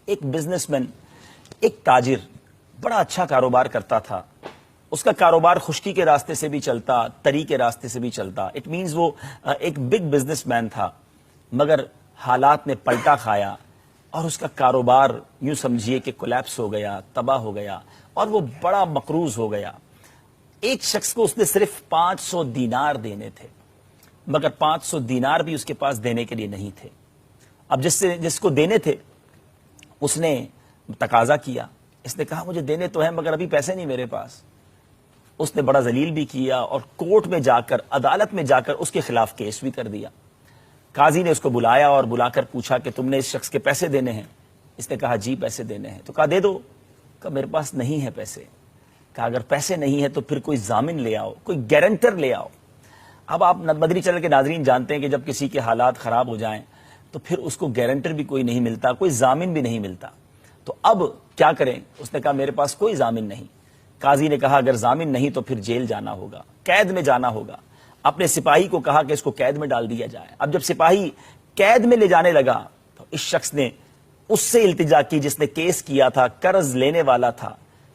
ایک business man, ایک تاجر، بڑا اچھا کاروبار کرتا تھا. اس کا کاروبار خشکی کے راستے سے بھی چلتا، تری کے راستے سے بھی چلتا. اٹ مینز وہ ایک بگ بزنس مین تھا، مگر حالات نے پلٹا کھایا اور اس کا کاروبار یوں سمجھیے کہ کولیپس ہو گیا، تباہ ہو گیا اور وہ بڑا مقروض ہو گیا. ایک شخص کو اس نے صرف 500 دینار دینے تھے، مگر 500 دینار بھی اس کے پاس دینے کے لیے نہیں تھے. اب جس کو دینے تھے اس نے تقاضا کیا، اس نے کہا مجھے دینے تو ہیں مگر ابھی پیسے نہیں میرے پاس. اس نے بڑا ذلیل بھی کیا اور کورٹ میں جا کر، عدالت میں جا کر اس کے خلاف کیس بھی کر دیا. قاضی نے اس کو بلایا اور بلا کر پوچھا کہ تم نے اس شخص کے پیسے دینے ہیں؟ اس نے کہا جی پیسے دینے ہیں. تو کہا دے دو. کہا میرے پاس نہیں ہے پیسے. کہا اگر پیسے نہیں ہے تو پھر کوئی ضامن لے آؤ، کوئی گارنٹر لے آؤ. اب آپ مدنی چینل کے ناظرین جانتے ہیں کہ جب کسی کے حالات خراب ہو جائیں تو پھر اس کو گارنٹر بھی کوئی نہیں ملتا، کوئی ضامن بھی نہیں ملتا. تو اب کیا کریں؟ اس نے کہا میرے پاس کوئی ضامن نہیں. قاضی نے کہا اگر ضامن نہیں تو پھر جیل جانا ہوگا، قید میں جانا ہوگا. اپنے سپاہی کو کہا کہ اس کو قید میں ڈال دیا جائے. اب جب سپاہی قید میں لے جانے لگا تو اس شخص نے اس سے التجا کی جس نے کیس کیا تھا، قرض لینے والا تھا،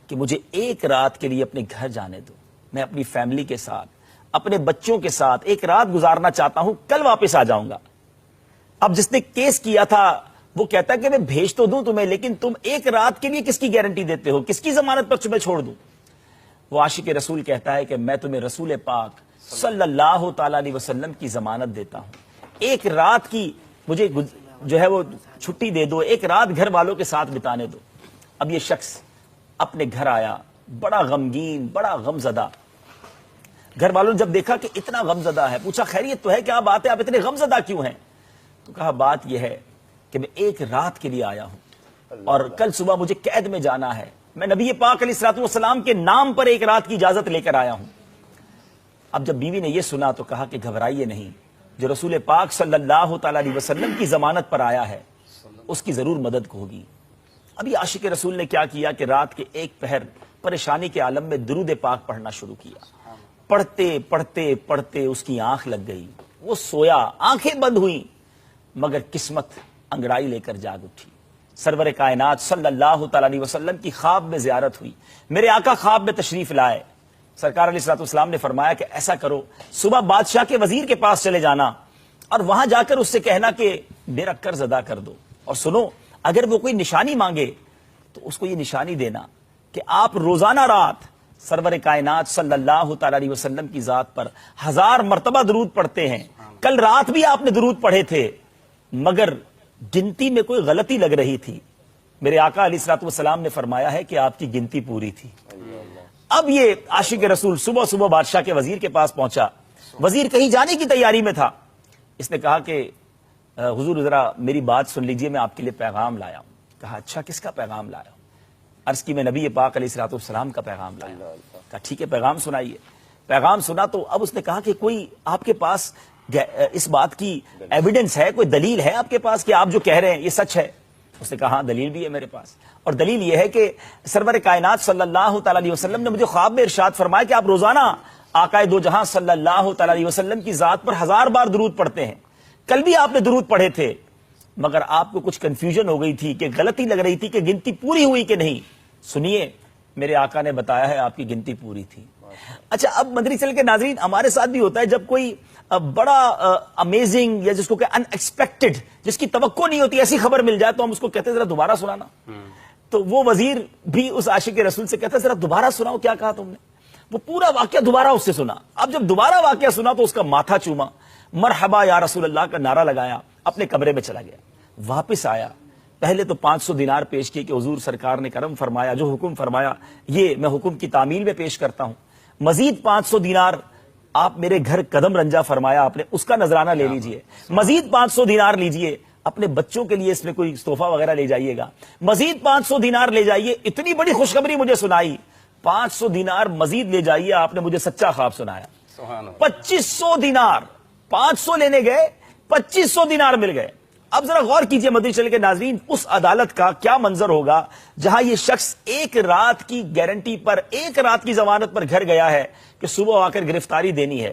کہ مجھے ایک رات کے لیے اپنے گھر جانے دو، میں اپنی فیملی کے ساتھ، اپنے بچوں کے ساتھ ایک رات گزارنا چاہتا ہوں، کل واپس آ جاؤں گا. اب جس نے کیس کیا تھا وہ کہتا ہے کہ میں بھیج تو دوں تمہیں، لیکن تم ایک رات کے لیے کس کی گارنٹی دیتے ہو، کس کی ضمانت پر تمہیں چھوڑ دوں؟ وہ عاشق رسول کہتا ہے کہ میں تمہیں رسول پاک صلی اللہ تعالی علیہ وسلم کی ضمانت دیتا ہوں، ایک رات کی مجھے جو ہے وہ چھٹی دے دو، ایک رات گھر والوں کے ساتھ بتانے دو. اب یہ شخص اپنے گھر آیا بڑا غمگین، بڑا غمزدہ. گھر والوں نے جب دیکھا کہ اتنا غمزدہ ہے، پوچھا خیریت تو ہے، کیا بات ہے، آپ اتنے غمزدہ کیوں ہیں؟ تو کہا بات یہ ہے کہ میں ایک رات کے لیے آیا ہوں اور کل صبح مجھے قید میں جانا ہے. میں نبی پاک علیہ الصلوۃ والسلام کے نام پر ایک رات کی اجازت لے کر آیا ہوں. اب جب بیوی نے یہ سنا تو کہا کہ گھبرائیے نہیں، جو رسول پاک صلی اللہ تعالی علیہ وسلم کی ضمانت پر آیا ہے اس کی ضرور مدد ہوگی. ابھی عاشق رسول نے کیا کیا کہ رات کے ایک پہر پریشانی کے عالم میں درود پاک پڑھنا شروع کیا. پڑھتے پڑھتے پڑھتے اس کی آنکھ لگ گئی، وہ سویا، آنکھیں بند ہوئیں، مگر قسمت انگڑائی لے کر جاگ اٹھی. سرور کائنات صلی اللہ تعالی علیہ وسلم کی خواب میں زیارت ہوئی. میرے آقا خواب میں تشریف لائے. سرکار علیہ الصلوۃ والسلام نے فرمایا کہ ایسا کرو، صبح بادشاہ کے وزیر کے پاس چلے جانا اور وہاں جا کر اس سے کہنا کہ میرا قرض ادا کر دو. اور سنو، اگر وہ کوئی نشانی مانگے تو اس کو یہ نشانی دینا کہ آپ روزانہ رات سرور کائنات صلی اللہ تعالی علیہ وسلم کی ذات پر 1000 مرتبہ درود پڑھتے ہیں. کل رات بھی آپ نے درود پڑھے تھے مگر گنتی میں کوئی غلطی لگ رہی تھی. میرے آقا علیہ الصلوۃ والسلام نے فرمایا ہے کہ آپ کی گنتی پوری تھی. اب یہ عاشق رسول صبح صبح بادشاہ کے وزیر کے پاس پہنچا. وزیر کہیں جانے کی تیاری میں تھا. اس نے کہا کہ حضور ذرا میری بات سن لیجئے، میں آپ کے لیے پیغام لایا ہوں. کہا اچھا کس کا پیغام لایا ہوں؟ عرض کی میں نبی پاک علیہ الصلوۃ والسلام کا پیغام لایا ہوں. کہا ٹھیک ہے پیغام سنائیے. پیغام سنا تو اب اس نے کہا کہ کوئی آپ کے پاس اس بات کی ایویڈنس ہے، کوئی دلیل ہے آپ کے پاس کہ آپ جو کہہ رہے ہیں یہ سچ ہے؟ اس نے کہا ہاں دلیل بھی ہے میرے پاس، اور دلیل یہ ہے کہ سرور کائنات صلی اللہ تعالی علیہ وسلم نے مجھے خواب میں ارشاد فرمایا کہ آپ روزانہ آقائے دو جہاں صلی اللہ تعالی علیہ وسلم کی ذات پر 1000 بار درود پڑھتے ہیں. کل بھی آپ نے درود پڑھے تھے مگر آپ کو کچھ کنفیوژن ہو گئی تھی کہ غلطی لگ رہی تھی کہ گنتی پوری ہوئی کہ نہیں. سنیے، میرے آقا نے بتایا ہے آپ کی گنتی پوری تھی. اچھا اب مدنی چینل کے ناظرین ہمارے ساتھ بھی ہوتا ہے جب کوئی بڑا امیزنگ یا جس کو کہ ان ایکسپیکٹڈ، جس کی توقع نہیں ہوتی، ایسی خبر مل جائے تو ہم اس کو کہتے ہیں ذرا دوبارہ سنانا. تو وہ وزیر بھی اس عاشق رسول سے کہتا ہے ذرا دوبارہ سناؤ کیا کہا تم نے. وہ پورا واقعہ دوبارہ اس سے سنا. اب جب دوبارہ واقعہ سنا تو اس کا ماتھا چوما، مرحبا یا رسول اللہ کا نعرہ لگایا، اپنے کمرے میں چلا گیا. واپس آیا، پہلے تو 500 دینار پیش کیے کہ حضور سرکار نے کرم فرمایا، جو حکم فرمایا یہ میں حکم کی تعمیل میں پیش کرتا ہوں. مزید 500 دینار آپ میرے گھر قدم رنجا فرمایا آپ نے، اس کا نذرانہ لے لیجئے. مزید 500 دینار لیجئے، اپنے بچوں کے لیے اس میں کوئی تحفہ وغیرہ لے جائیے گا. مزید 500 دینار لے جائیے، اتنی بڑی خوشخبری مجھے سنائی. 500 دینار مزید لے جائیے، آپ نے مجھے سچا خواب سنایا. 2500 دینار، 500 لینے گئے 2500 دینار مل گئے. اب ذرا غور کیجئے مدنی چینل کے ناظرین، اس عدالت کا کیا منظر ہوگا جہاں یہ شخص ایک رات کی گارنٹی پر، ایک رات کی ضمانت پر گھر گیا ہے کہ صبح آ کر گرفتاری دینی ہے.